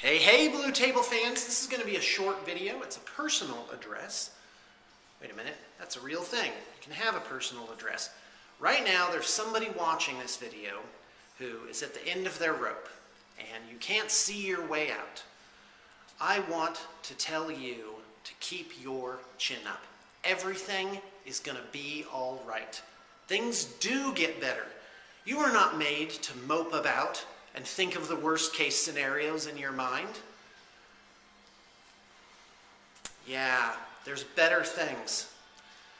Hey, hey, Blue Table fans. This is going to be a short video. It's a personal address. Wait a minute. That's a real thing. You can have a personal address. Right now, there's somebody watching this video who is at the end of their rope, and you can't see your way out. I want to tell you to keep your chin up. Everything is going to be all right. Things do get better. You are not made to mope about and think of the worst case scenarios in your mind. Yeah, there's better things.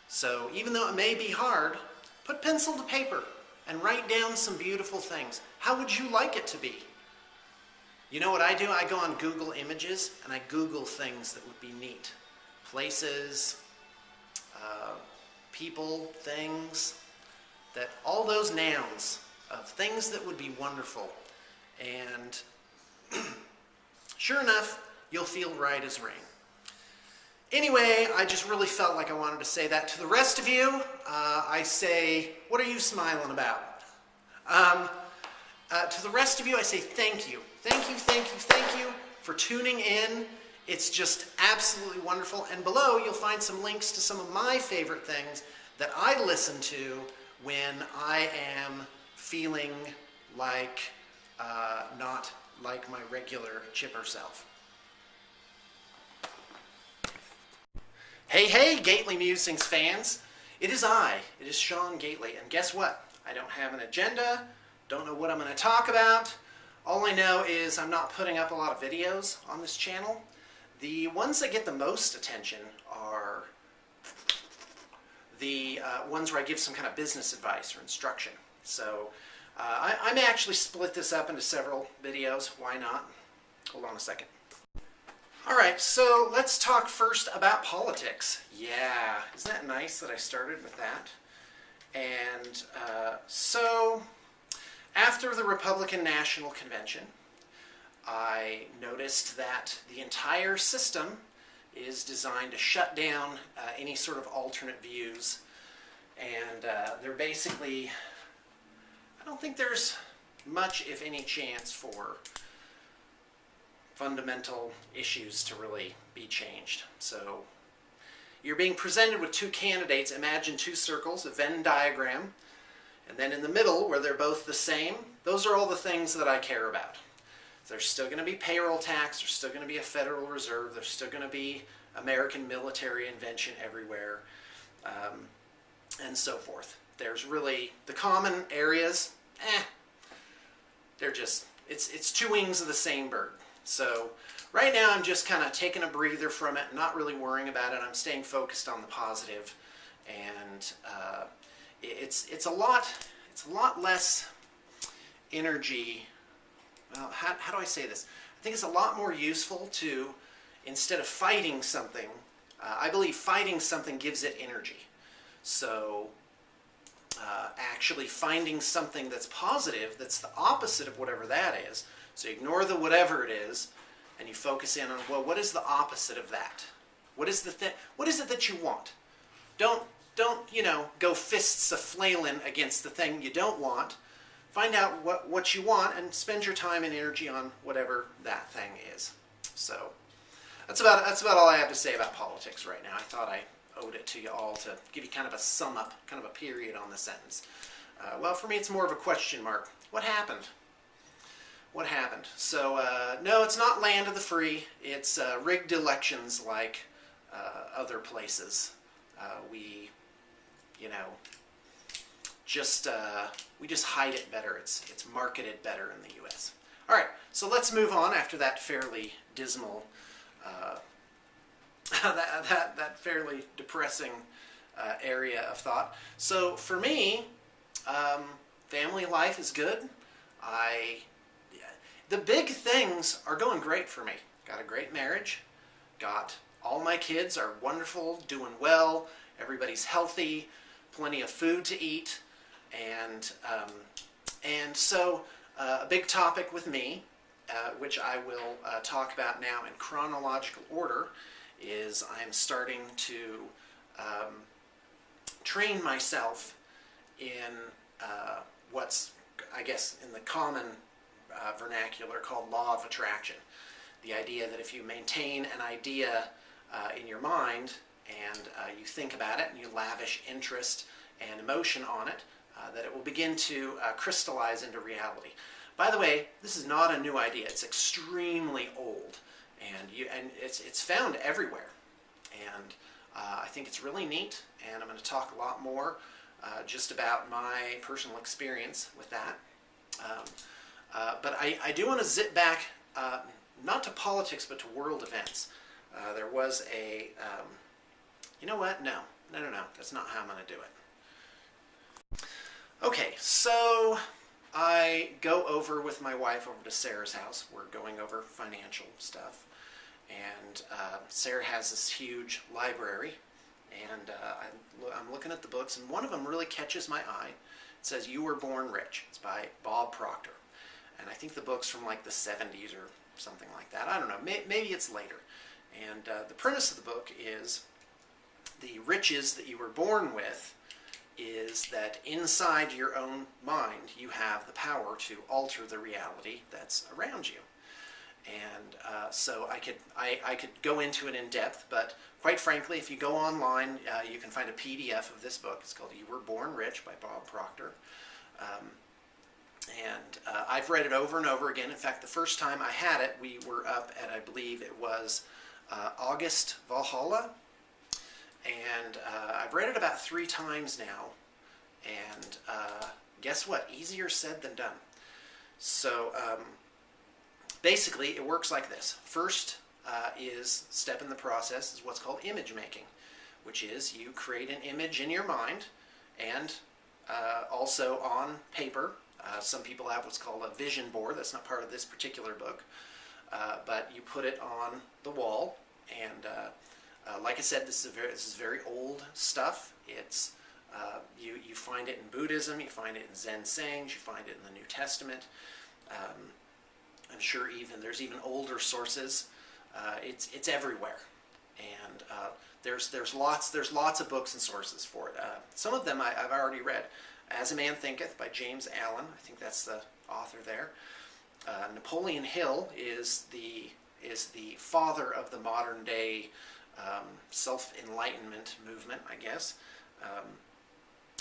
So even though it may be hard, put pencil to paper and write down some beautiful things. How would you like it to be? You know what I do? I go on Google Images and I Google things that would be neat. Places, people, things, that all those nouns of things that would be wonderful. And sure enough, you'll feel right as rain. Anyway, I just really felt like I wanted to say that. To the rest of you, I say, what are you smiling about? To the rest of you, I say thank you. Thank you, thank you, thank you for tuning in. It's just absolutely wonderful. And below, you'll find some links to some of my favorite things that I listen to when I am feeling like not like my regular chipper self. Hey, hey, Gately Musings fans. It is Sean Gately, and guess what? I don't have an agenda, don't know what I'm going to talk about. All I know is I'm not putting up a lot of videos on this channel. The ones that get the most attention are the ones where I give some kind of business advice or instruction. So I may actually split this up into several videos. Why not? Hold on a second. Alright, so let's talk first about politics. Yeah, isn't that nice that I started with that? And so after the Republican National Convention, I noticed that the entire system is designed to shut down any sort of alternate views. And they're basically, I don't think there's much, if any, chance for fundamental issues to really be changed. So you're being presented with two candidates. Imagine two circles, a Venn diagram, and then in the middle, where they're both the same, those are all the things that I care about. There's still going to be payroll tax, there's still going to be a Federal Reserve, there's still going to be American military invention everywhere, and so forth. There's really the common areas, they're just, it's two wings of the same bird. So right now I'm just kind of taking a breather from it, not really worrying about it. I'm staying focused on the positive, and it's a lot less energy. Well, how do I say this? I think it's a lot more useful to, instead of fighting something, I believe fighting something gives it energy. So actually finding something that's positive, that's the opposite of whatever that is. So you ignore the whatever it is, and you focus in on, well, what is the opposite of that? What is it that you want? Don't go fists a-flailing against the thing you don't want. Find out what you want and spend your time and energy on whatever that thing is. So that's about all I have to say about politics right now. I thought I owed it to you all to give you kind of a sum up, kind of a period on the sentence. Well, for me, it's more of a question mark. What happened? What happened? So, no, it's not land of the free. It's rigged elections like other places. We just hide it better. It's marketed better in the U.S. All right, so let's move on after that fairly dismal, that fairly depressing area of thought. So for me, family life is good. The big things are going great for me. Got a great marriage. Got all my kids are wonderful, doing well. Everybody's healthy. Plenty of food to eat. And so a big topic with me, which I will talk about now in chronological order, is I'm starting to train myself in what's, I guess, in the common vernacular called law of attraction. The idea that if you maintain an idea in your mind and you think about it and you lavish interest and emotion on it, that it will begin to crystallize into reality. By the way, this is not a new idea. It's extremely old, and it's found everywhere. And I think it's really neat, and I'm going to talk a lot more just about my personal experience with that. But I do want to zip back, not to politics, but to world events. There was a, you know what? No, that's not how I'm going to do it. Okay, so I go over with my wife over to Sarah's house. We're going over financial stuff. And Sarah has this huge library. And I'm looking at the books, and one of them really catches my eye. It says, "You Were Born Rich." It's by Bob Proctor. And I think the book's from like the 70s or something like that. I don't know. Maybe it's later. And the premise of the book is the riches that you were born with is that inside your own mind you have the power to alter the reality that's around you. And so I could go into it in depth, but quite frankly, if you go online, you can find a PDF of this book. It's called "You Were Born Rich" by Bob Proctor. I've read it over and over again. In fact, the first time I had it, we were up at, I believe it was August Valhalla. And I've read it about 3 times now. And guess what? Easier said than done. So basically, it works like this. First step in the process is what's called image making, which is you create an image in your mind and also on paper. Some people have what's called a vision board. That's not part of this particular book. But you put it on the wall. And like I said, this is very old stuff. It's you find it in Buddhism, you find it in Zen sayings, you find it in the New Testament. I'm sure there's even older sources. It's everywhere, and there's lots of books and sources for it. Some of them I've already read. "As a Man Thinketh" by James Allen. I think that's the author there. Napoleon Hill is the father of the modern day self-enlightenment movement, I guess,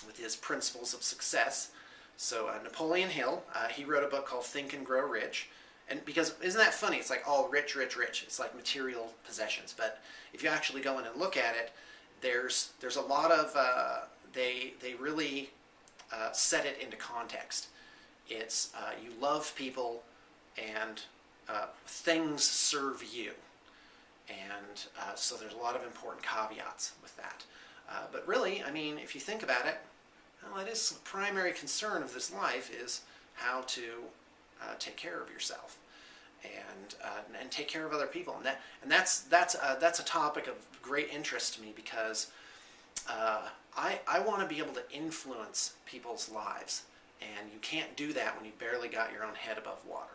with his principles of success. So Napoleon Hill, he wrote a book called "Think and Grow Rich." And because, isn't that funny? It's like all rich, rich, rich. It's like material possessions. But if you actually go in and look at it, there's a lot of, they really set it into context. It's you love people and things serve you. And so there's a lot of important caveats with that. But really, I mean, if you think about it, well, it is the primary concern of this life is how to take care of yourself and take care of other people. And that's a topic of great interest to me because I want to be able to influence people's lives. And you can't do that when you barely got your own head above water.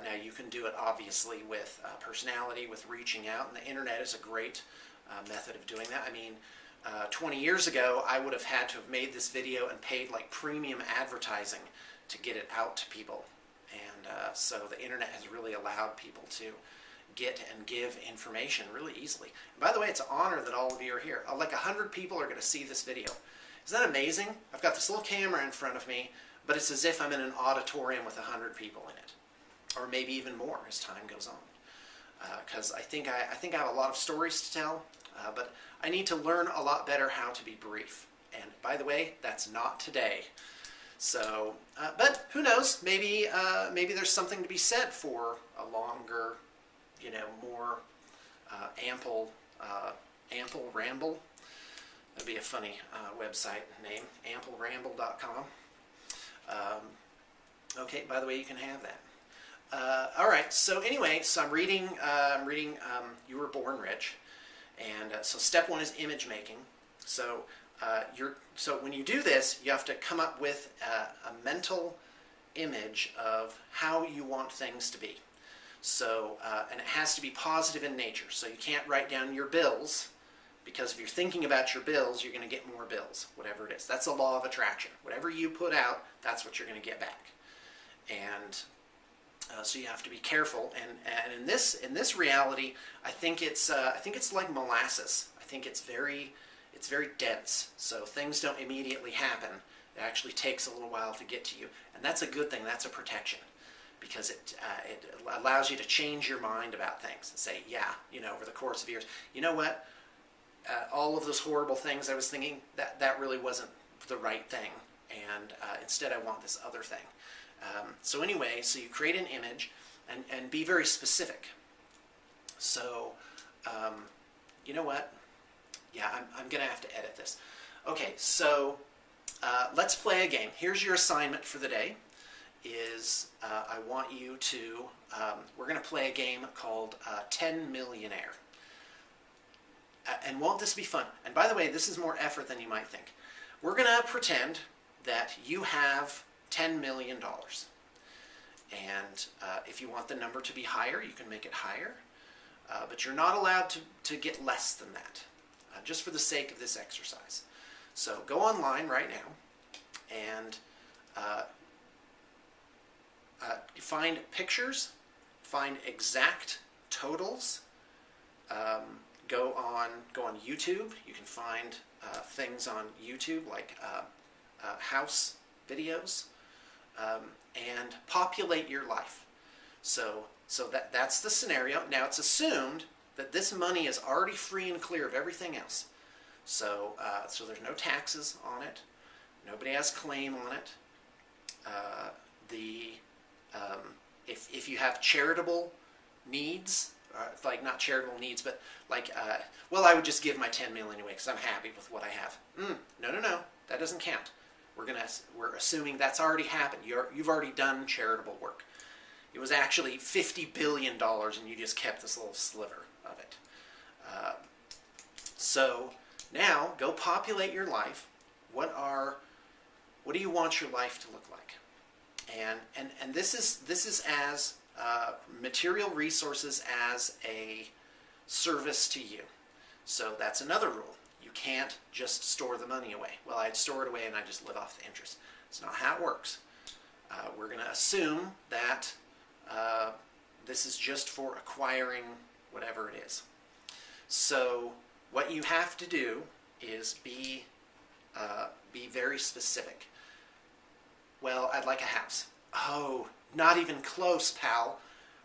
Now you can do it obviously with personality, with reaching out, and the internet is a great method of doing that. I mean, 20 years ago I would have had to have made this video and paid like premium advertising to get it out to people. And so the internet has really allowed people to get and give information really easily. And by the way, it's an honor that all of you are here. Like 100 people are going to see this video. Isn't that amazing? I've got this little camera in front of me, but it's as if I'm in an auditorium with 100 people in it. Or maybe even more as time goes on. Because I think I have a lot of stories to tell, but I need to learn a lot better how to be brief. And by the way, that's not today. So, but who knows? Maybe there's something to be said for a longer, more ample ramble. That'd be a funny website name, ampleramble.com. Okay, by the way, you can have that. All right. So anyway, so I'm reading "You Were Born Rich," and so step 1 is image making. So so when you do this, you have to come up with a mental image of how you want things to be. So and it has to be positive in nature. So you can't write down your bills, because if you're thinking about your bills, you're going to get more bills, whatever it is. That's the law of attraction. Whatever you put out, that's what you're going to get back. And So you have to be careful. And in this reality, I think it's like molasses. I think it's very dense. So things don't immediately happen. It actually takes a little while to get to you, and that's a good thing. That's a protection, because it allows you to change your mind about things and say, yeah, over the course of years, you know what? All of those horrible things I was thinking, that really wasn't the right thing, and instead I want this other thing. So anyway, so you create an image and be very specific. So, you know what? Yeah, I'm going to have to edit this. Okay, so let's play a game. Here's your assignment for the day. I want you to, we're going to play a game called 10 Millionaire. And won't this be fun? And by the way, this is more effort than you might think. We're going to pretend that you have $10 million. And if you want the number to be higher, you can make it higher. But you're not allowed to get less than that, just for the sake of this exercise. So go online right now and find pictures, find exact totals. Go on YouTube. You can find things on YouTube like house videos, and populate your life. So that's the scenario. Now it's assumed that this money is already free and clear of everything else. So there's no taxes on it. Nobody has claim on it. If you have charitable needs, like not charitable needs, but like, well, I would just give my 10 million anyway because I'm happy with what I have. No, that doesn't count. We're assuming that's already happened. You've already done charitable work. It was actually $50 billion, and you just kept this little sliver of it. So now go populate your life. What do you want your life to look like? And this is as material resources as a service to you. So that's another rule. You can't just store the money away. Well, I'd store it away and I just live off the interest. It's not how it works. We're going to assume that this is just for acquiring whatever it is. So what you have to do is be very specific. Well, I'd like a house. Oh, not even close, pal.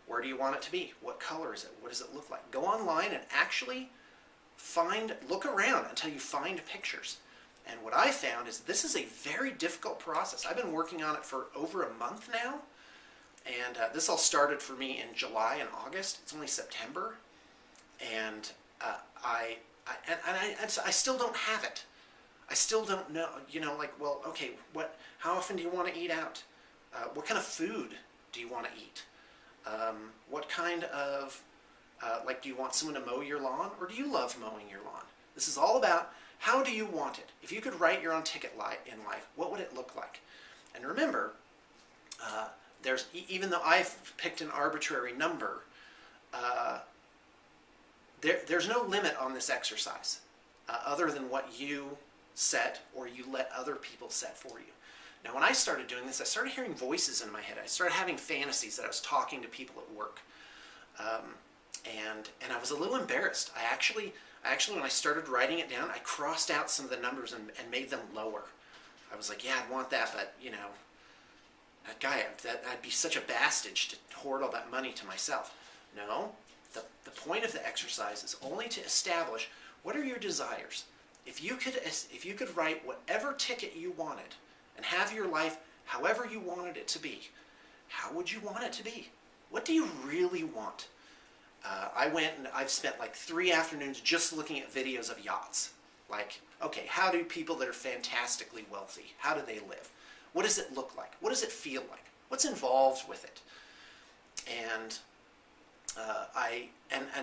Where do you want it to be? What color is it? What does it look like? Go online and actually look around until you find pictures. And what I found is this is a very difficult process. I've been working on it for over a month now. And this all started for me in July and August. It's only September. And I still don't have it. I still don't know, like, well, okay, how often do you want to eat out? What kind of food do you want to eat? What kind of, do you want someone to mow your lawn, or do you love mowing your lawn? This is all about how do you want it. If you could write your own ticket in life, what would it look like? And remember, even though I've picked an arbitrary number, there's no limit on this exercise other than what you set or you let other people set for you. Now, when I started doing this, I started hearing voices in my head. I started having fantasies that I was talking to people at work, and I was a little embarrassed. I actually, when I started writing it down, I crossed out some of the numbers and made them lower. I was like, yeah, I'd want that, but that guy, I'd be such a bastard to hoard all that money to myself. No, the point of the exercise is only to establish what are your desires. If you could write whatever ticket you wanted and have your life however you wanted it to be, how would you want it to be? What do you really want? I went and I've spent like 3 afternoons just looking at videos of yachts. Like, okay, how do people that are fantastically wealthy, how do they live? What does it look like? What does it feel like? What's involved with it? And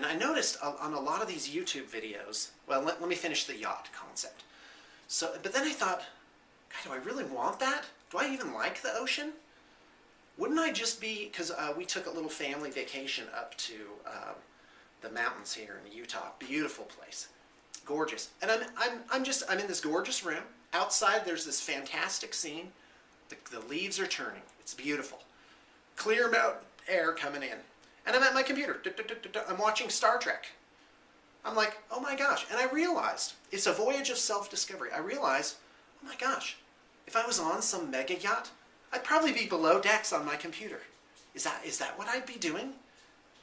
I noticed on a lot of these YouTube videos, well, let me finish the yacht concept. But then I thought, God, do I really want that? Do I even like the ocean? Wouldn't I just be, because we took a little family vacation up to the mountains here in Utah. Beautiful place, gorgeous. And I'm in this gorgeous room. Outside there's this fantastic scene. The leaves are turning. It's beautiful. Clear air coming in. And I'm at my computer. I'm watching Star Trek. I'm like, oh my gosh. And I realized, it's a voyage of self-discovery. I realized, oh my gosh, if I was on some mega yacht, I'd probably be below decks on my computer. Is that what I'd be doing?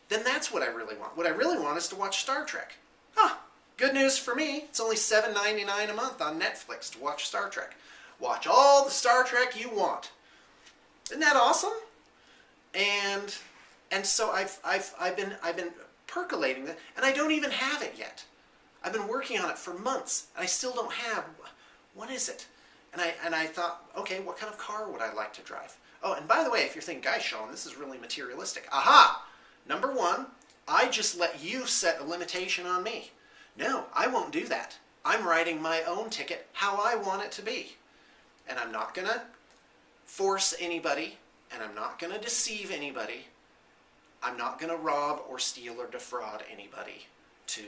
Then that's what I really want. What I really want is to watch Star Trek. Huh, good news for me. It's only $7.99 a month on Netflix to watch Star Trek. Watch all the Star Trek you want. Isn't that awesome? And so I've been percolating that, and I don't even have it yet. I've been working on it for months, and I still don't have. What is it? And I thought, okay, what kind of car would I like to drive? Oh, and by the way, if you're thinking, guys, Sean, this is really materialistic. Aha! Number one, I just let you set a limitation on me. No, I won't do that. I'm writing my own ticket how I want it to be. And I'm not going to force anybody, and I'm not going to deceive anybody. I'm not going to rob or steal or defraud anybody to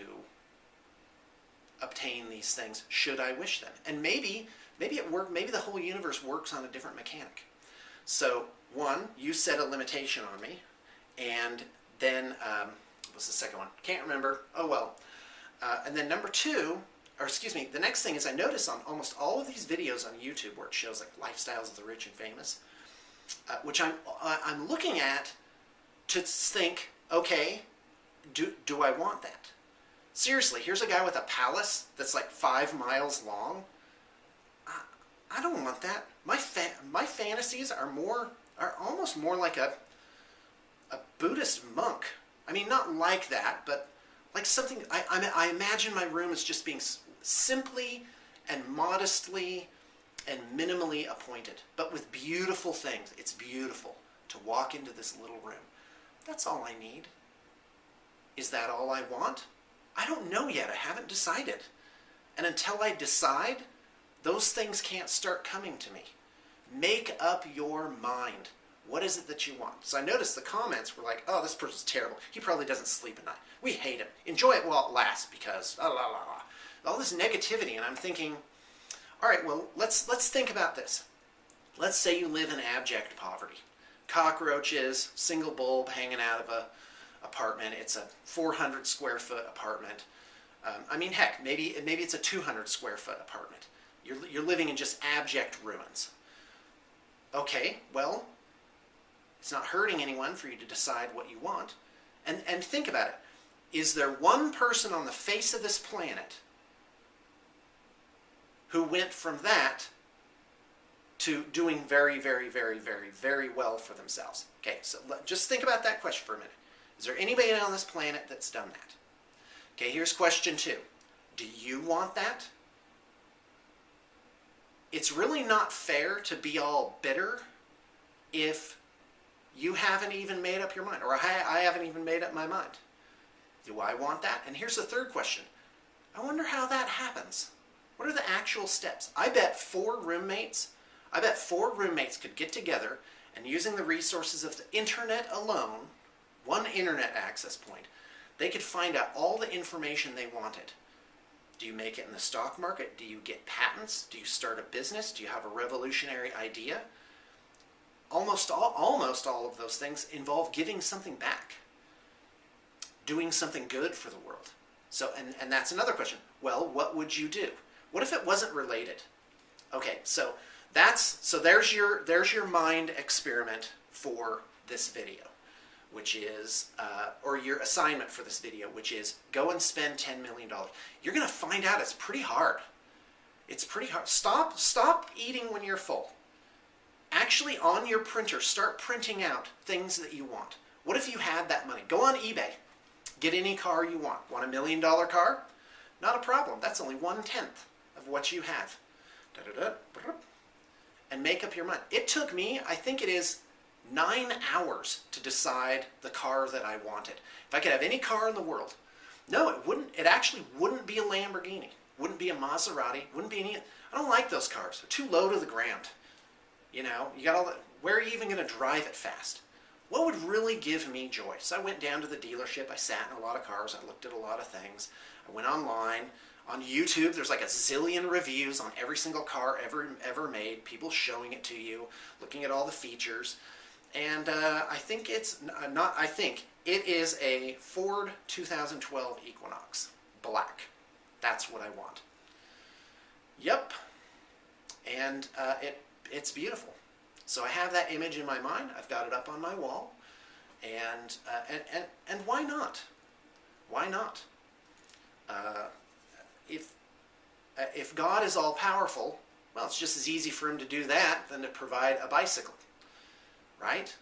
obtain these things, should I wish them. And maybe the whole universe works on a different mechanic. So, one, you set a limitation on me, and then, what's the second one? Can't remember. Oh well. And then number two, or excuse me, the next thing is I notice on almost all of these videos on YouTube where it shows like lifestyles of the rich and famous, which I'm looking at to think, okay, do I want that? Seriously, here's a guy with a palace that's like 5 miles long. I don't want that. My fantasies are almost more like a Buddhist monk. I mean, not like that, but like something. I imagine my room as just being simply and modestly and minimally appointed, but with beautiful things. It's beautiful to walk into this little room. That's all I need. Is that all I want? I don't know yet. I haven't decided. And until I decide, those things can't start coming to me. Make up your mind. What is it that you want? So I noticed the comments were like, oh, this person's terrible. He probably doesn't sleep at night. We hate him. Enjoy it while it lasts because blah, blah, blah, blah. All this negativity. And I'm thinking, all right, well, let's think about this. Let's say you live in abject poverty. Cockroaches, single bulb hanging out of a apartment. It's a 400 square foot apartment. I mean, heck, maybe it's a 200 square foot apartment. You're living in just abject ruins. Okay, well, it's not hurting anyone for you to decide what you want. And think about it. Is there one person on the face of this planet who went from that to doing very, very, very, very, very well for themselves? Okay, so just think about that question for a minute. Is there anybody on this planet that's done that? Okay, here's question 2. Do you want that? It's really not fair to be all bitter if you haven't even made up your mind, or I haven't even made up my mind. Do I want that? And here's the third question. I wonder how that happens. What are the actual steps? I bet 4 roommates could get together and using the resources of the internet alone, one internet access point, they could find out all the information they wanted. Do you make it in the stock market? Do you get patents? Do you start a business? Do you have a revolutionary idea? Almost all of those things involve giving something back, doing something good for the world. So, and that's another question. Well, what would you do? What if it wasn't related? Okay, so there's your mind experiment for this video, which is, or your assignment for this video, which is go and spend $10 million. You're going to find out it's pretty hard. It's pretty hard. Stop eating when you're full. Actually, on your printer, start printing out things that you want. What if you had that money? Go on eBay. Get any car you want. Want $1 million car? Not a problem. That's only 1/10 of what you have. And make up your mind. It took me, I think it is 9 hours to decide the car that I wanted. If I could have any car in the world, no, it wouldn't. It actually wouldn't be a Lamborghini. Wouldn't be a Maserati. Wouldn't be any. I don't like those cars. They're too low to the ground. You know, you got all the. Where are you even going to drive it fast? What would really give me joy? So I went down to the dealership. I sat in a lot of cars. I looked at a lot of things. I went online. On YouTube, there's like a zillion reviews on every single car ever made. People showing it to you, looking at all the features. And I think it's not, I think it is a Ford 2012 Equinox, black. That's what I want. Yep. And it's beautiful. So I have that image in my mind. I've got it up on my wall. And why not? Why not? If God is all powerful, well, it's just as easy for him to do that than to provide a bicycle, right?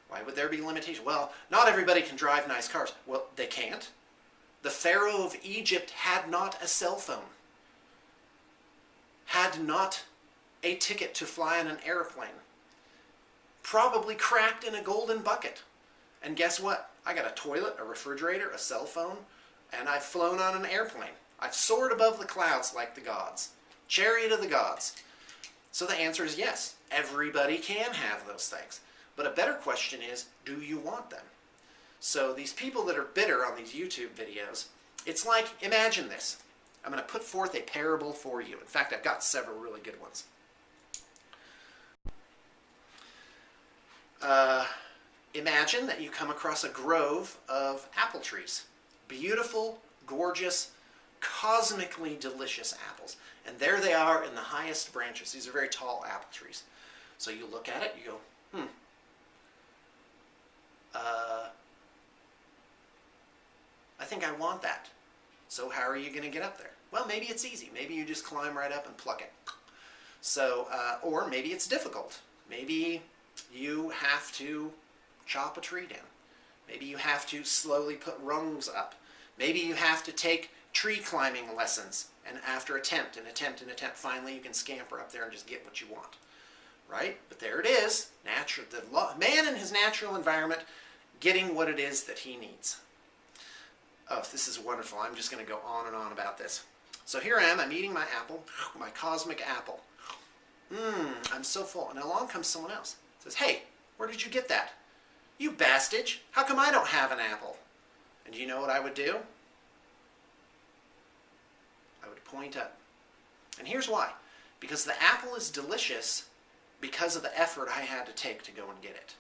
Why would there be limitation? Well, not everybody can drive nice cars. Well, they can't. The Pharaoh of Egypt had not a cell phone, had not a ticket to fly on an airplane, probably cracked in a golden bucket. And guess what? I got a toilet, a refrigerator, a cell phone, and I've flown on an airplane. I've soared above the clouds like the gods. Chariot of the gods. So the answer is yes. Everybody can have those things. But a better question is, do you want them? So these people that are bitter on these YouTube videos, it's like, imagine this. I'm going to put forth a parable for you. In fact, I've got several really good ones. Imagine that you come across a grove of apple trees. Beautiful, gorgeous, cosmically delicious apples. And there they are in the highest branches. These are very tall apple trees. So you look at it, you go, I think I want that. So how are you going to get up there? Well, maybe it's easy. Maybe you just climb right up and pluck it. So, or maybe it's difficult. Maybe you have to chop a tree down. Maybe you have to slowly put rungs up. Maybe you have to take tree climbing lessons, and after attempt, finally you can scamper up there and just get what you want. Right? But there it is. Man in his natural environment getting what it is that he needs. Oh, this is wonderful. I'm just going to go on and on about this. So here I am. I'm eating my apple, my cosmic apple. I'm so full. And along comes someone else. Says, hey, where did you get that? You bastage. How come I don't have an apple? And do you know what I would do? I would point up. And here's why. Because the apple is delicious because of the effort I had to take to go and get it.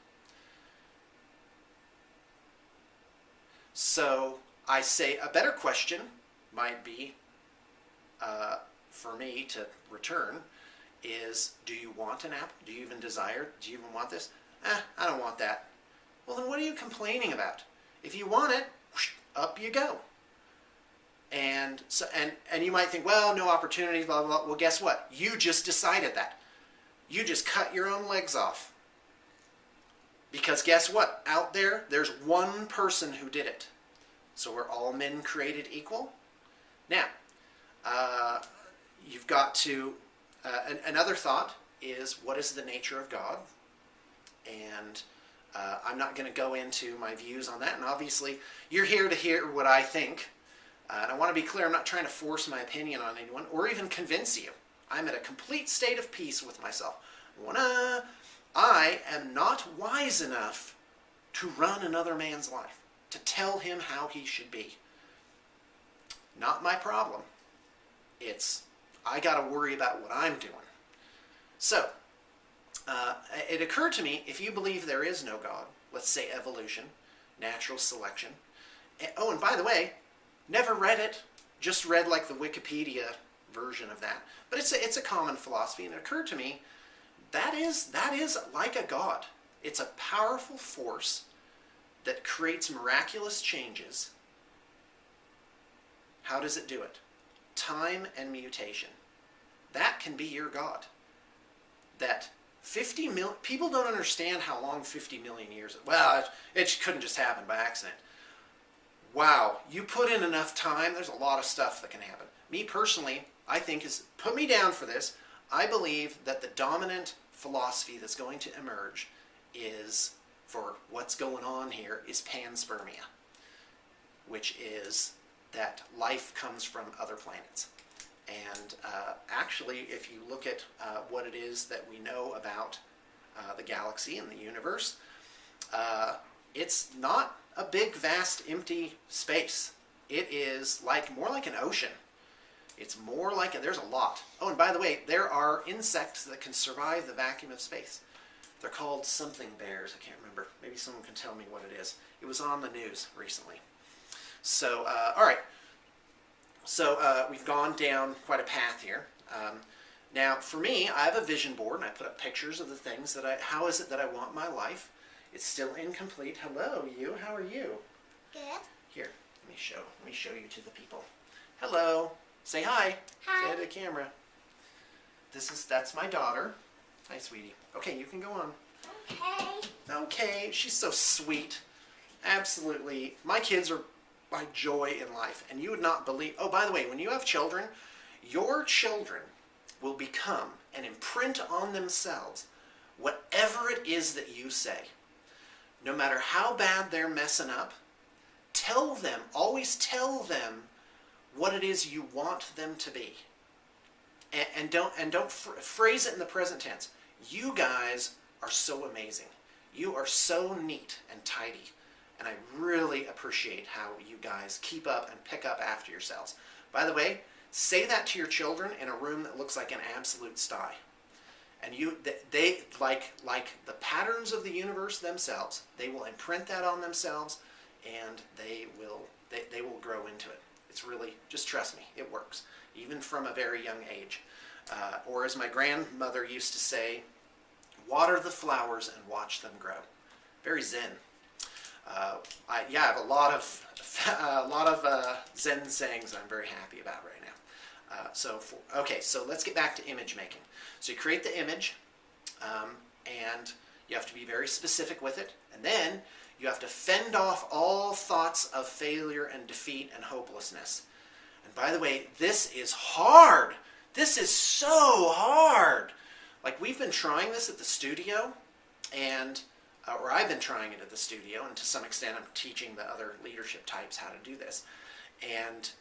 So I say a better question might be, for me to return, is, do you want an apple? Do you even desire? Do you even want this? I don't want that. Well, then what are you complaining about? If you want it, whoosh, up you go. And so, and you might think, well, no opportunities, blah, blah, blah. Well, guess what? You just decided that. You just cut your own legs off. Because guess what? Out there, there's one person who did it. So were all men created equal? Now, you've got to, another thought is, what is the nature of God? And I'm not going to go into my views on that. And obviously, you're here to hear what I think. And I want to be clear, I'm not trying to force my opinion on anyone or even convince you. I'm at a complete state of peace with myself. I am not wise enough to run another man's life, to tell him how he should be. Not my problem. It's, I got to worry about what I'm doing. So, it occurred to me, if you believe there is no God, let's say evolution, natural selection. Oh, and by the way, never read it, just read like the Wikipedia version of that. But it's a common philosophy, and it occurred to me, that is like a God. It's a powerful force that creates miraculous changes. How does it do it? Time and mutation. That can be your God. That 50 million, people don't understand how long 50 million years is. Well, it couldn't just happen by accident. Wow, you put in enough time, there's a lot of stuff that can happen. Me personally, I think put me down for this. I believe that the dominant philosophy that's going to emerge is, for what's going on here, is panspermia, which is that life comes from other planets. And actually, if you look at what it is that we know about the galaxy and the universe, it's not a big, vast, empty space. It is more like an ocean. It's more like, there's a lot. Oh, and by the way, there are insects that can survive the vacuum of space. They're called something bears. I can't remember remember. Maybe someone can tell me what it is. It was on the news recently. So, all right. So we've gone down quite a path here. Now, for me, I have a vision board, and I put up pictures of the things that how is it that I want my life. It's still incomplete. Hello, you. How are you? Good. Here, let me show you to the people. Hello. Say hi. Hi. Say hi to the camera. That's my daughter. Hi, sweetie. Okay, you can go on. Okay. Okay, she's so sweet. Absolutely. My kids are my joy in life, and you would not believe. Oh, by the way, when you have children, your children will become and imprint on themselves whatever it is that you say. No matter how bad they're messing up, tell them, always tell them what it is you want them to be. And don't phrase it in the present tense. You guys are so amazing. You are so neat and tidy. And I really appreciate how you guys keep up and pick up after yourselves. By the way, say that to your children in a room that looks like an absolute sty. And they like the patterns of the universe themselves. They will imprint that on themselves, and they will grow into it. It's really, just trust me, it works, even from a very young age. Or as my grandmother used to say, water the flowers and watch them grow. Very zen. I have a lot of zen sayings I'm very happy about right now. So let's get back to image making. So you create the image, and you have to be very specific with it, and then you have to fend off all thoughts of failure and defeat and hopelessness. And by the way, this is hard. This is so hard. Like, we've been trying this at the studio, and or I've been trying it at the studio, and to some extent I'm teaching the other leadership types how to do this. And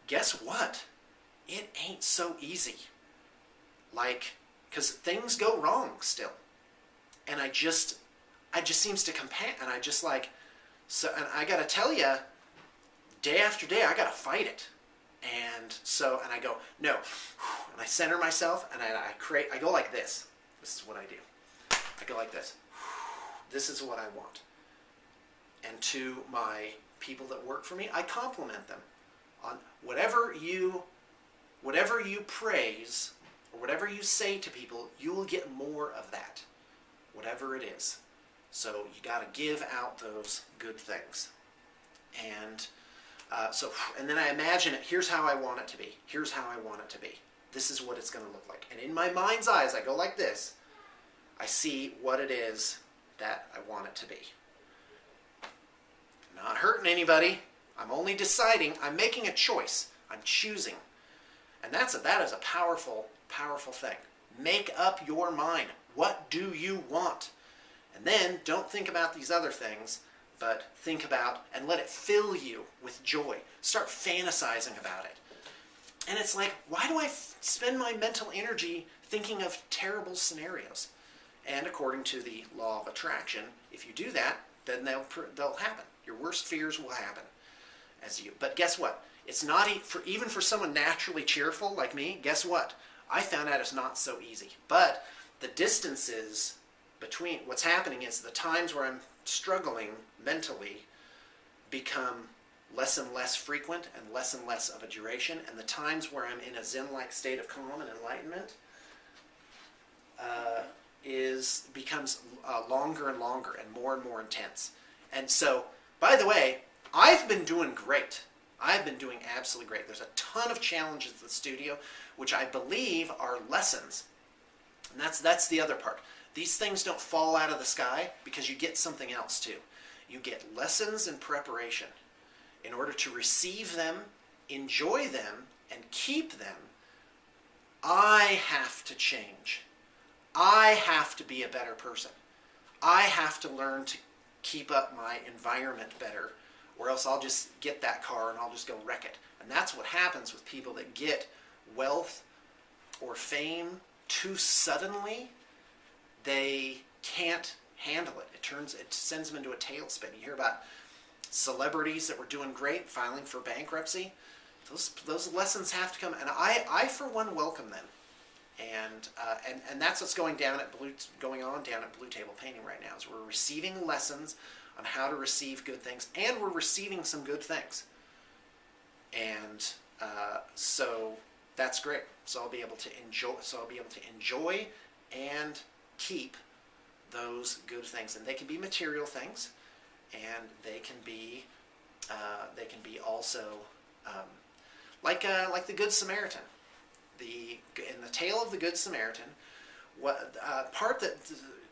guess what? It ain't so easy. Like, because things go wrong still. And I just seems to compare, and I just like, so, and I gotta tell you, day after day, I gotta fight it. And I go, no, and I center myself, and I go like this. This is what I do. I go like this. This is what I want. And to my people that work for me, I compliment them on whatever you praise or whatever you say to people, you will get more of that, whatever it is. So you got to give out those good things. And and then I imagine it. Here's how I want it to be. Here's how I want it to be. This is what it's going to look like. And in my mind's eyes, I go like this. I see what it is that I want it to be. I'm not hurting anybody. I'm only deciding. I'm making a choice. I'm choosing. And that is a powerful, powerful thing. Make up your mind. What do you want? And then don't think about these other things, but think about and let it fill you with joy. Start fantasizing about it. And it's like, why do I spend my mental energy thinking of terrible scenarios? And according to the law of attraction, if you do that, then they'll happen. Your worst fears will happen. But guess what? It's not even for someone naturally cheerful like me. Guess what? I found out it's not so easy. But the distances between what's happening is the times where I'm struggling mentally become less and less frequent and less of a duration, and the times where I'm in a zen-like state of calm and enlightenment becomes longer and longer and more intense. And so, by the way, I've been doing great. I've been doing absolutely great. There's a ton of challenges at the studio, which I believe are lessons. And that's the other part. These things don't fall out of the sky because you get something else too. You get lessons in preparation. In order to receive them, enjoy them, and keep them, I have to change. I have to be a better person. I have to learn to keep up my environment better, or else I'll just get that car and I'll just go wreck it. And that's what happens with people that get wealth or fame too suddenly. They can't handle it. It sends them into a tailspin. You hear about celebrities that were doing great, filing for bankruptcy. Those lessons have to come, and I for one welcome them. And that's what's going on down at Blue Table Painting right now. Is we're receiving lessons on how to receive good things, and we're receiving some good things. And so that's great. So I'll be able to enjoy and keep those good things, and they can be material things, and they can be also like the Good Samaritan. In the tale of the Good Samaritan, what part that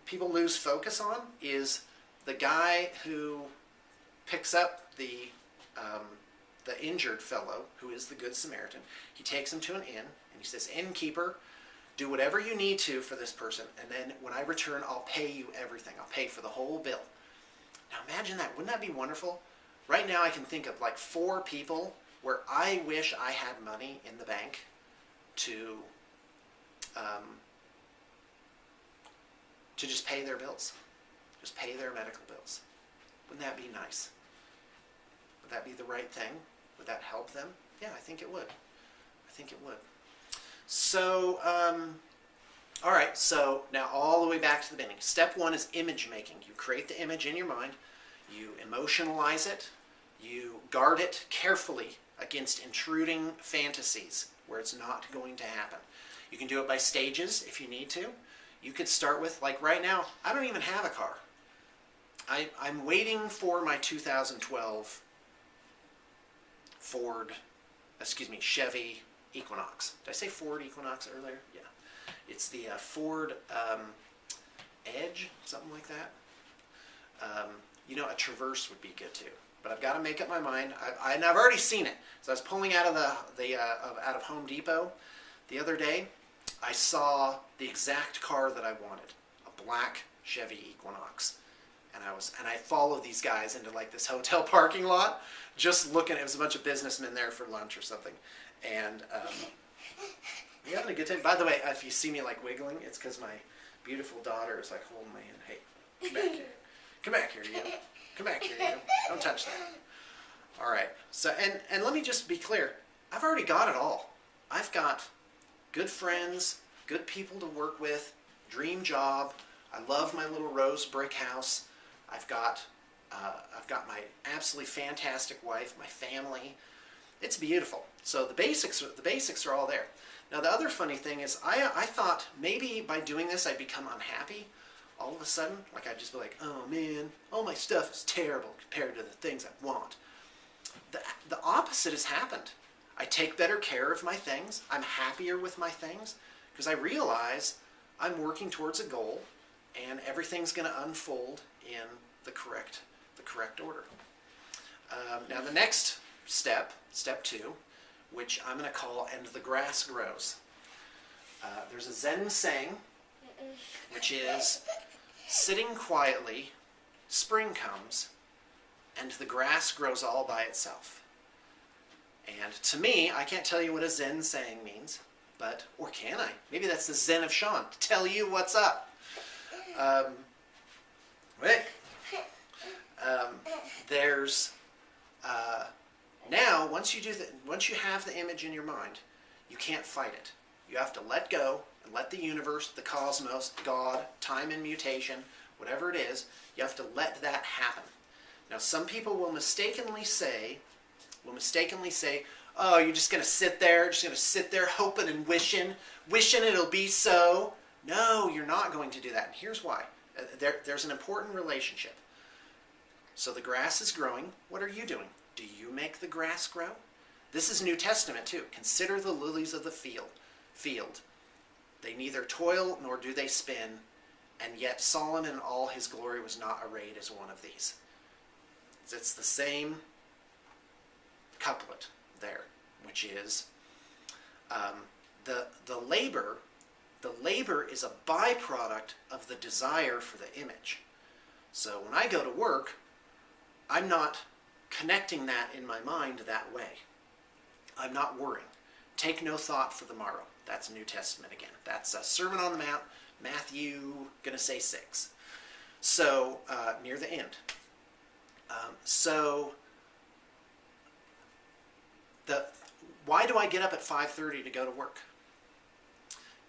people lose focus on is the guy who picks up the injured fellow, who is the Good Samaritan. He takes him to an inn, and he says, "Innkeeper, do whatever you need to for this person, and then when I return, I'll pay you everything. I'll pay for the whole bill." Now imagine that. Wouldn't that be wonderful? Right now I can think of like 4 people where I wish I had money in the bank to just pay their bills. Just pay their medical bills. Wouldn't that be nice? Would that be the right thing? Would that help them? Yeah, I think it would. I think it would. So, all right, so now all the way back to the beginning. Step 1 is image making. You create the image in your mind. You emotionalize it. You guard it carefully against intruding fantasies where it's not going to happen. You can do it by stages if you need to. You could start with, like right now, I don't even have a car. I'm waiting for my 2012 Chevy Equinox. Did I say Ford Equinox earlier? Yeah. It's the Ford Edge, something like that. A Traverse would be good too. But I've got to make up my mind. And I've already seen it. So I was pulling out of out of Home Depot the other day. I saw the exact car that I wanted, a black Chevy Equinox. And I followed these guys into like this hotel parking lot, just looking. It was a bunch of businessmen there for lunch or something, and you having a good time. By the way, if you see me like wiggling, it's because my beautiful daughter is like holding my hand. Hey, come back here. Come back here, you. Come back here, you. Don't touch that. All right. So and let me just be clear. I've already got it all. I've got good friends, good people to work with, dream job. I love my little rose brick house. I've got my absolutely fantastic wife, my family. It's beautiful. So the basics are all there. Now the other funny thing is I thought maybe by doing this I'd become unhappy. All of a sudden, like I'd just be like, oh man, all my stuff is terrible compared to the things I want. The opposite has happened. I take better care of my things. I'm happier with my things because I realize I'm working towards a goal, and everything's going to unfold in the correct order. Now the next step, step 2, which I'm going to call "and the grass grows." There's a Zen saying, which is, sitting quietly, spring comes, and the grass grows all by itself. And to me, I can't tell you what a Zen saying means, or can I? Maybe that's the Zen of Sean, to tell you what's up. There's now once you have the image in your mind, you can't fight it. You have to let go and let the universe, the cosmos, God, time and mutation, whatever it is, you have to let that happen. Now some people will mistakenly say, oh, you're just going to sit there hoping and wishing it'll be so. No, you're not going to do that. And here's why. There's an important relationship. So the grass is growing. What are you doing? Do you make the grass grow? This is New Testament too. Consider the lilies of the field. They neither toil nor do they spin, and yet Solomon in all his glory was not arrayed as one of these. It's the same couplet there, which is the labor is a byproduct of the desire for the image. So when I go to work, I'm not connecting that in my mind that way. I'm not worrying. Take no thought for the morrow. That's New Testament again. That's a Sermon on the Mount, Matthew, gonna say 6. So near the end. Why do I get up at 5:30 to go to work?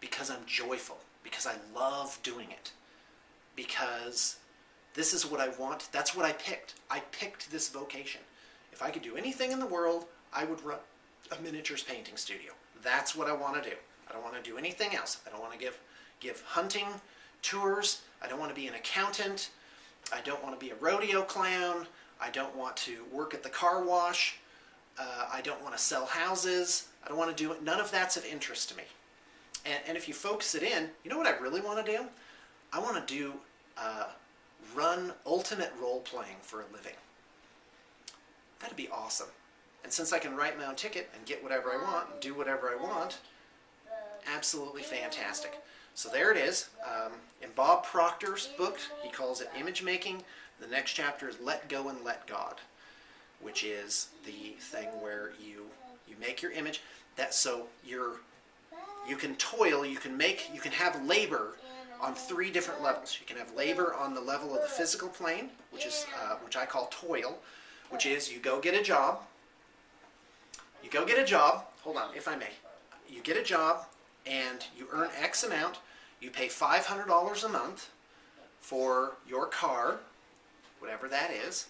because I'm joyful, because I love doing it, because this is what I want. That's what I picked. I picked this vocation. If I could do anything in the world, I would run a miniatures painting studio. That's what I want to do. I don't want to do anything else. I don't want to give hunting tours. I don't want to be an accountant. I don't want to be a rodeo clown. I don't want to work at the car wash. I don't want to sell houses. I don't want to do it. None of that's of interest to me. And if you focus it in, you know what I really want to do? I want to do run ultimate role playing for a living. That'd be awesome. And since I can write my own ticket and get whatever I want and do whatever I want, absolutely fantastic. So there it is. In Bob Proctor's book, he calls it image making. The next chapter is Let Go and Let God, which is the thing where you make your image. So you can toil, you can have labor on 3 different levels. You can have labor on the level of the physical plane, which I call toil, which is you go get a job. You go get a job. Hold on, if I may. You get a job and you earn X amount. You pay $500 a month for your car, whatever that is,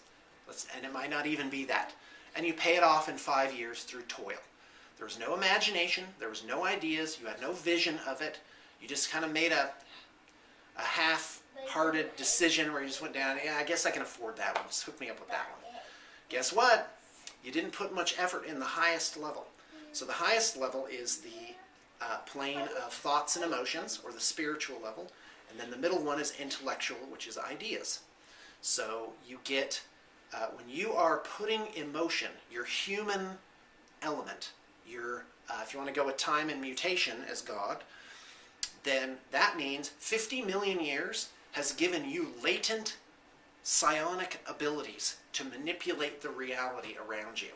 and it might not even be that. And you pay it off in 5 years through toil. There was no imagination. There was no ideas. You had no vision of it. You just kind of made a half-hearted decision where you just went down, yeah, I guess I can afford that one. Just hook me up with that one. Guess what? You didn't put much effort in the highest level. So the highest level is the plane of thoughts and emotions, or the spiritual level. And then the middle one is intellectual, which is ideas. So you get, when you are putting emotion, your human element, if you want to go with time and mutation as God, then that means 50 million years has given you latent psionic abilities to manipulate the reality around you,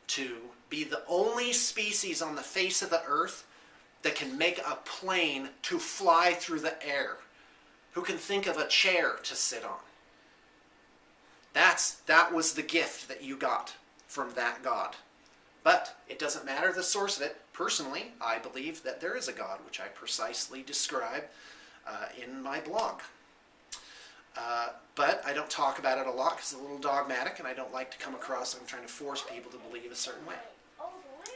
to be the only species on the face of the earth that can make a plane to fly through the air, who can think of a chair to sit on. That was the gift that you got from that God. But it doesn't matter the source of it. Personally, I believe that there is a God, which I precisely describe in my blog. But I don't talk about it a lot because it's a little dogmatic, and I don't like to come across I'm trying to force people to believe a certain way.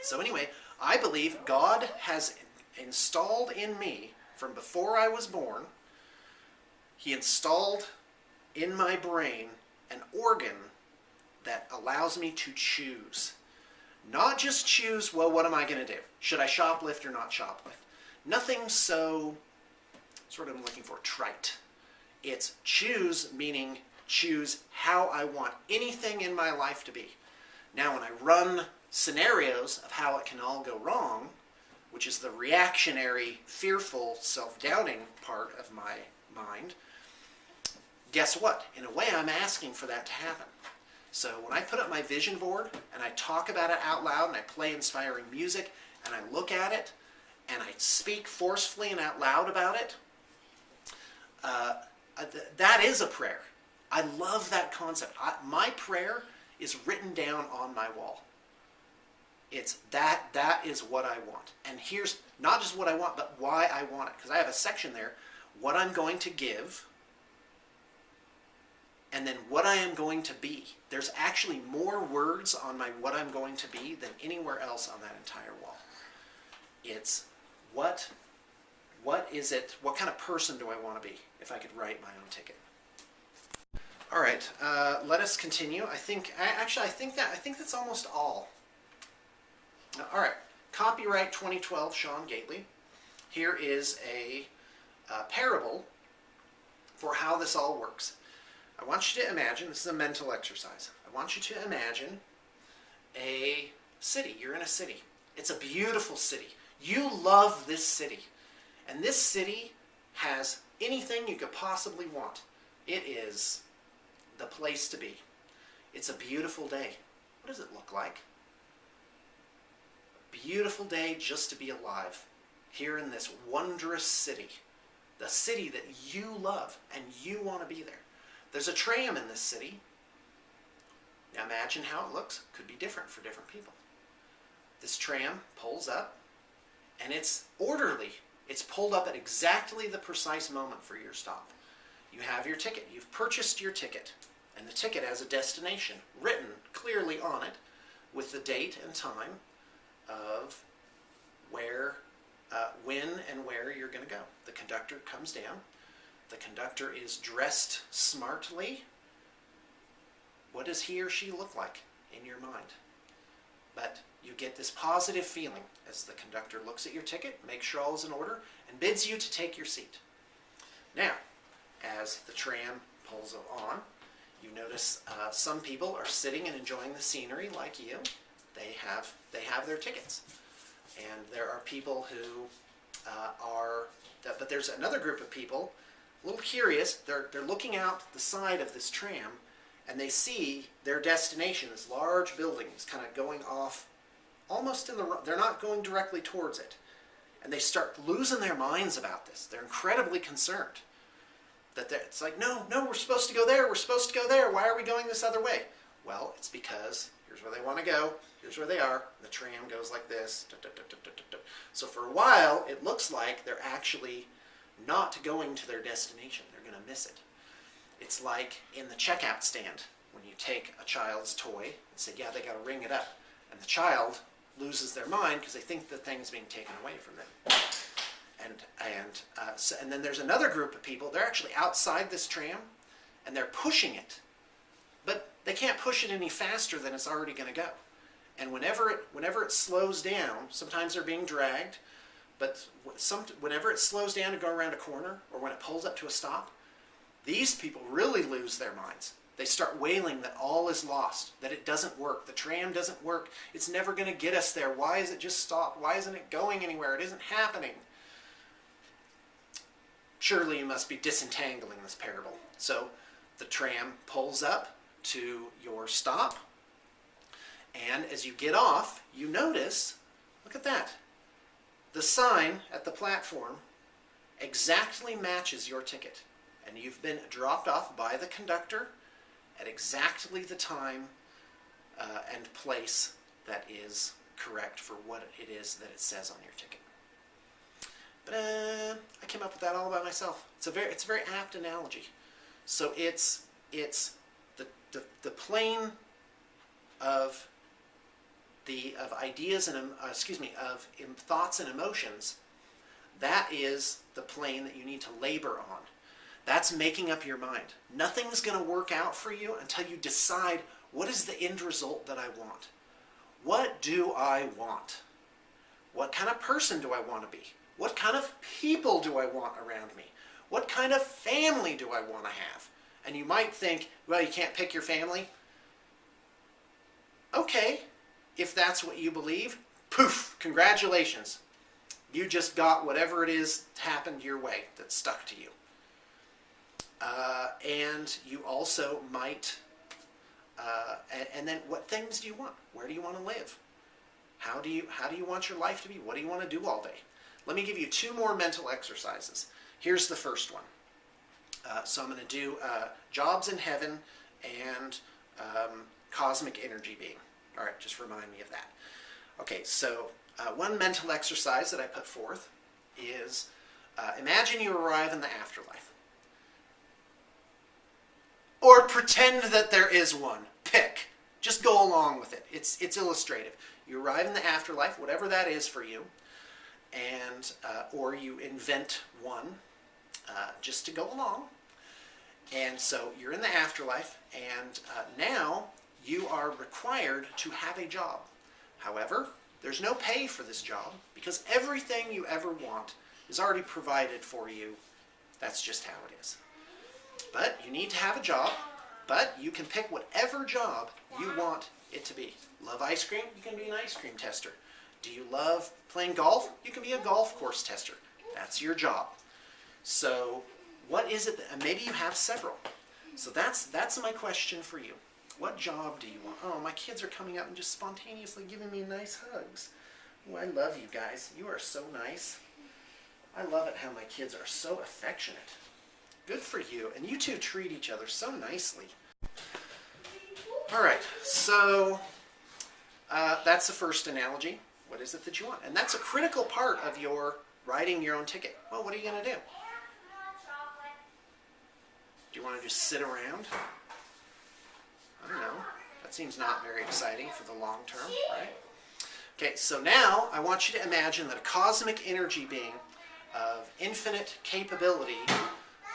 So anyway, I believe God has installed in me, from before I was born, He installed in my brain an organ that allows me to choose. Not just choose, well, what am I going to do? Should I shoplift or not shoplift? Nothing so, sort of I'm looking for, trite. It's choose, meaning choose how I want anything in my life to be. Now, when I run scenarios of how it can all go wrong, which is the reactionary, fearful, self-doubting part of my mind, guess what? In a way, I'm asking for that to happen. So when I put up my vision board and I talk about it out loud and I play inspiring music and I look at it and I speak forcefully and out loud about it, that is a prayer. I love that concept. My prayer is written down on my wall. It's that is what I want. And here's not just what I want, but why I want it. Because I have a section there, what I'm going to give, and then what I am going to be. There's actually more words on my what I'm going to be than anywhere else on that entire wall. It's what is it, what kind of person do I want to be if I could write my own ticket? All right, let us continue. I think that's almost all. All right, copyright 2012, Sean Gately. Here is a parable for how this all works. I want you to imagine, this is a mental exercise. I want you to imagine a city. You're in a city. It's a beautiful city. You love this city. And this city has anything you could possibly want. It is the place to be. It's a beautiful day. What does it look like? A beautiful day just to be alive here in this wondrous city. The city that you love and you want to be there. There's a tram in this city. Now imagine how it looks. Could be different for different people. This tram pulls up and it's orderly. It's pulled up at exactly the precise moment for your stop. You have your ticket. You've purchased your ticket, and the ticket has a destination written clearly on it with the date and time of where, when and where you're going to go. The conductor comes down. The conductor is dressed smartly. What does he or she look like in your mind? But you get this positive feeling as the conductor looks at your ticket, makes sure all is in order, and bids you to take your seat. Now, as the tram pulls on, you notice some people are sitting and enjoying the scenery like you. They have their tickets. And there are people who but there's another group of people, a little curious. They're looking out the side of this tram, and they see their destination, this large building, is kind of going off almost in the, they're not going directly towards it. And they start losing their minds about this. They're incredibly concerned. It's like, no, we're supposed to go there, we're supposed to go there, why are we going this other way? Well, it's because here's where they want to go, here's where they are, the tram goes like this. So for a while, it looks like they're actually not going to their destination. They're going to miss it. It's like in the checkout stand, when you take a child's toy and say, yeah, they got to ring it up. And the child loses their mind because they think the thing's being taken away from them. And then there's another group of people, they're actually outside this tram, and they're pushing it. But they can't push it any faster than it's already going to go. And whenever it slows down, sometimes they're being dragged, but whenever it slows down to go around a corner, or when it pulls up to a stop, these people really lose their minds. They start wailing that all is lost, that it doesn't work, the tram doesn't work, it's never going to get us there, why is it just stopped, why isn't it going anywhere, it isn't happening. Surely you must be disentangling this parable. So the tram pulls up to your stop, and as you get off, you notice, look at that, the sign at the platform exactly matches your ticket, and you've been dropped off by the conductor at exactly the time and place that is correct for what it is that it says on your ticket. But I came up with that all by myself. It's a very apt analogy. So it's the plane of ideas and of thoughts and emotions. That is the plane that you need to labor on. That's making up your mind. Nothing's going to work out for you until you decide, what is the end result that I want? What do I want? What kind of person do I want to be? What kind of people do I want around me? What kind of family do I want to have? And you might think, well, you can't pick your family. Okay, if that's what you believe, poof, congratulations. You just got whatever it is happened your way that stuck to you. And you also might, and then what things do you want? Where do you want to live? How do you want your life to be? What do you want to do all day? Let me give you 2 more mental exercises. Here's the first one. So I'm going to do jobs in heaven and cosmic energy being. All right, just remind me of that. Okay, so one mental exercise that I put forth is imagine you arrive in the afterlife. Or pretend that there is one. Pick. Just go along with it. It's illustrative. You arrive in the afterlife, whatever that is for you, and or you invent one just to go along. And so you're in the afterlife, and now you are required to have a job. However, there's no pay for this job because everything you ever want is already provided for you. That's just how it is. But you need to have a job, but you can pick whatever job you want it to be. Love ice cream? You can be an ice cream tester. Do you love playing golf? You can be a golf course tester. That's your job. So what is it that, and maybe you have several. So that's my question for you. What job do you want? Oh, my kids are coming up and just spontaneously giving me nice hugs. Oh, I love you guys. You are so nice. I love it how my kids are so affectionate. Good for you. And you two treat each other so nicely. All right, so that's the first analogy. What is it that you want? And that's a critical part of your writing your own ticket. Well, what are you going to do? Do you want to just sit around? I don't know. That seems not very exciting for the long term, right? Okay, so now I want you to imagine that a cosmic energy being of infinite capability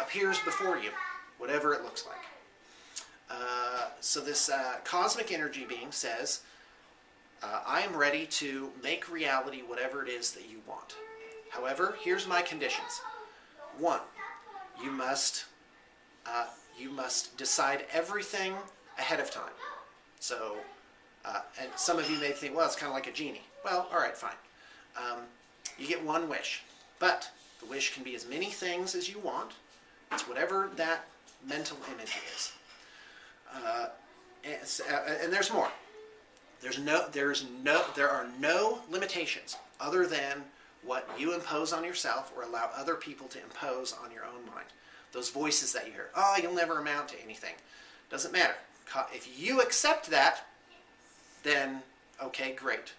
appears before you, whatever it looks like. So this cosmic energy being says, I am ready to make reality whatever it is that you want. However, here's my conditions. 1, you must decide everything ahead of time. So, and some of you may think, well, it's kind of like a genie. Well, all right, fine. You get 1 wish, but the wish can be as many things as you want. It's whatever that mental image is. And there's more. There are no limitations other than what you impose on yourself or allow other people to impose on your own mind. Those voices that you hear, oh, you'll never amount to anything. Doesn't matter. If you accept that, then okay, great.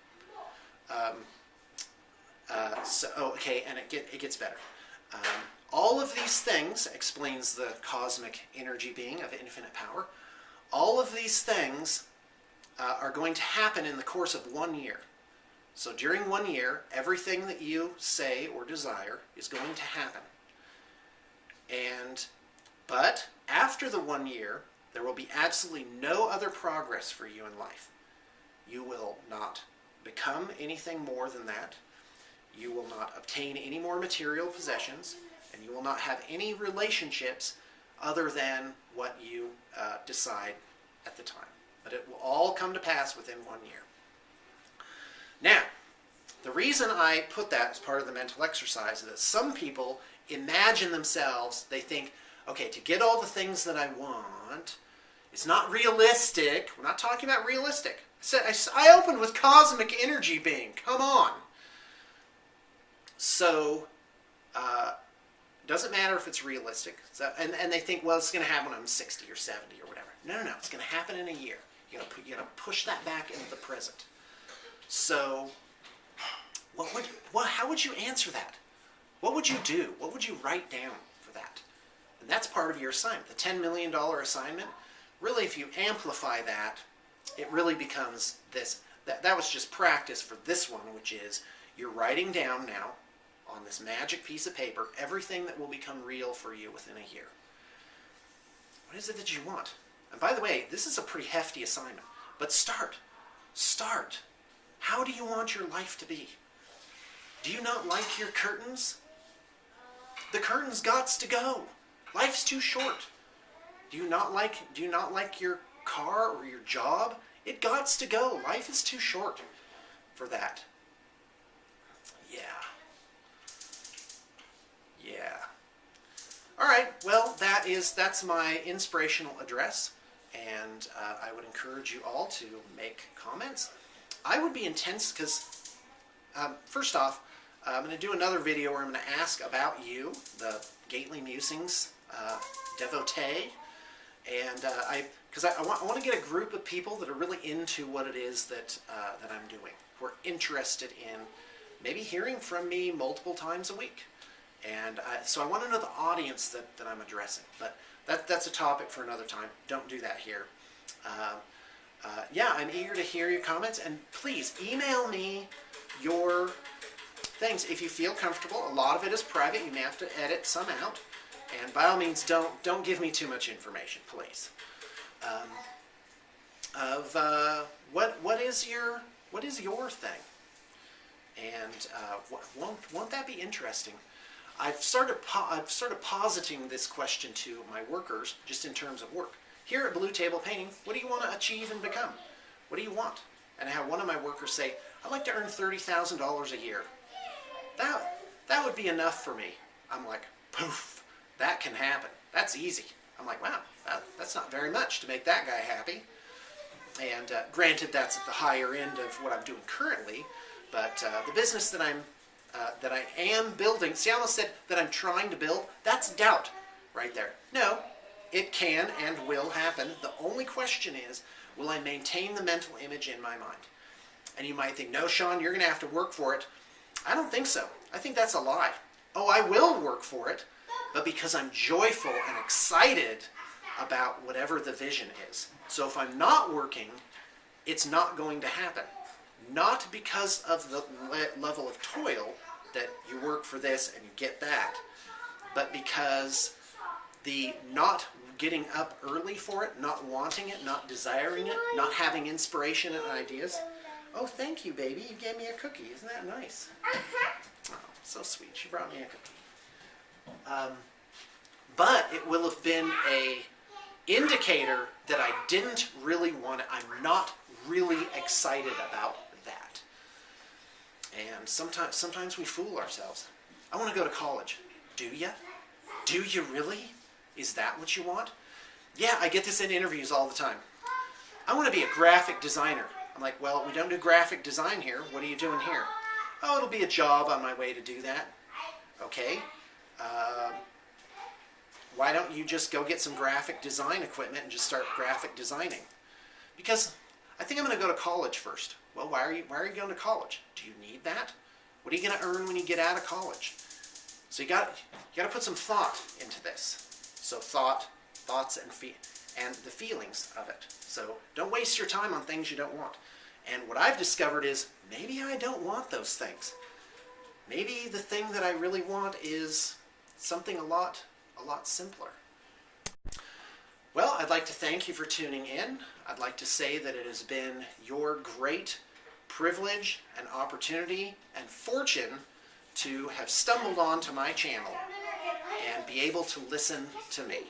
Okay, and it gets better. All of these things, explains the cosmic energy being of infinite power, all of these things are going to happen in the course of 1 year. So during 1 year, everything that you say or desire is going to happen. But after the 1 year, there will be absolutely no other progress for you in life. You will not become anything more than that. You will not obtain any more material possessions, and you will not have any relationships other than what you decide at the time. But it will all come to pass within 1 year. Now, the reason I put that as part of the mental exercise is that some people imagine themselves, they think, okay, to get all the things that I want, it's not realistic. We're not talking about realistic. I opened with cosmic energy being. Come on. So, doesn't matter if it's realistic. So, and they think, well, it's going to happen when I'm 60 or 70 or whatever. No. It's going to happen in a year. You're going to push that back into the present. So, how would you answer that? What would you do? What would you write down for that? And that's part of your assignment. The $10 million assignment, really, if you amplify that, it really becomes this. That was just practice for this one, which is you're writing down now on this magic piece of paper everything that will become real for you within a year. What is it that you want? And by the way, this is a pretty hefty assignment. But start. Start. How do you want your life to be? Do you not like your curtains? The curtains gots to go. Life's too short. Do you not like your car or your job? It gots to go. Life is too short for that. Yeah. All right. Well, that's my inspirational address, and I would encourage you all to make comments. I would be intense because, first off, I'm going to do another video where I'm going to ask about you, the Gately Musings devotee, and because I want to get a group of people that are really into what it is that I'm doing, who are interested in maybe hearing from me multiple times a week. And so I want to know the audience that I'm addressing. But that's a topic for another time. Don't do that here. Yeah, I'm eager to hear your comments. And please, email me your things if you feel comfortable. A lot of it is private. You may have to edit some out. And by all means, don't give me too much information, please. What is your thing? And won't that be interesting? I've started positing this question to my workers, just in terms of work. Here at Blue Table Painting, what do you want to achieve and become? What do you want? And I had one of my workers say, I'd like to earn $30,000 a year. That would be enough for me. I'm like, poof, that can happen. That's easy. I'm like, wow, that's not very much to make that guy happy. And granted, that's at the higher end of what I'm doing currently, but the business that I am building, see, I almost said that I'm trying to build, that's doubt right there. No, it can and will happen. The only question is, will I maintain the mental image in my mind? And you might think, no, Sean, you're going to have to work for it. I don't think so. I think that's a lie. Oh, I will work for it, but because I'm joyful and excited about whatever the vision is. So if I'm not working, it's not going to happen. Not because of the level of toil that you work for this and you get that, but because the not getting up early for it, not wanting it, not desiring it, not having inspiration and ideas. Oh, thank you, baby. You gave me a cookie. Isn't that nice? Oh, so sweet. She brought me a cookie. But it will have been a indicator that I didn't really want it. I'm not really excited about that. And sometimes we fool ourselves. I want to go to college. Do you? Do you really? Is that what you want? Yeah, I get this in interviews all the time. I want to be a graphic designer. I'm like, well, we don't do graphic design here. What are you doing here? Oh, it'll be a job on my way to do that. Okay. Why don't you just go get some graphic design equipment and just start graphic designing? Because I think I'm going to go to college first. Well, why are you going to college? Do you need that? What are you going to earn when you get out of college? So you got to put some thought into this. So thoughts and the feelings of it. So don't waste your time on things you don't want. And what I've discovered is maybe I don't want those things. Maybe the thing that I really want is something a lot simpler. Well, I'd like to thank you for tuning in. I'd like to say that it has been your great privilege and opportunity and fortune to have stumbled onto my channel and be able to listen to me.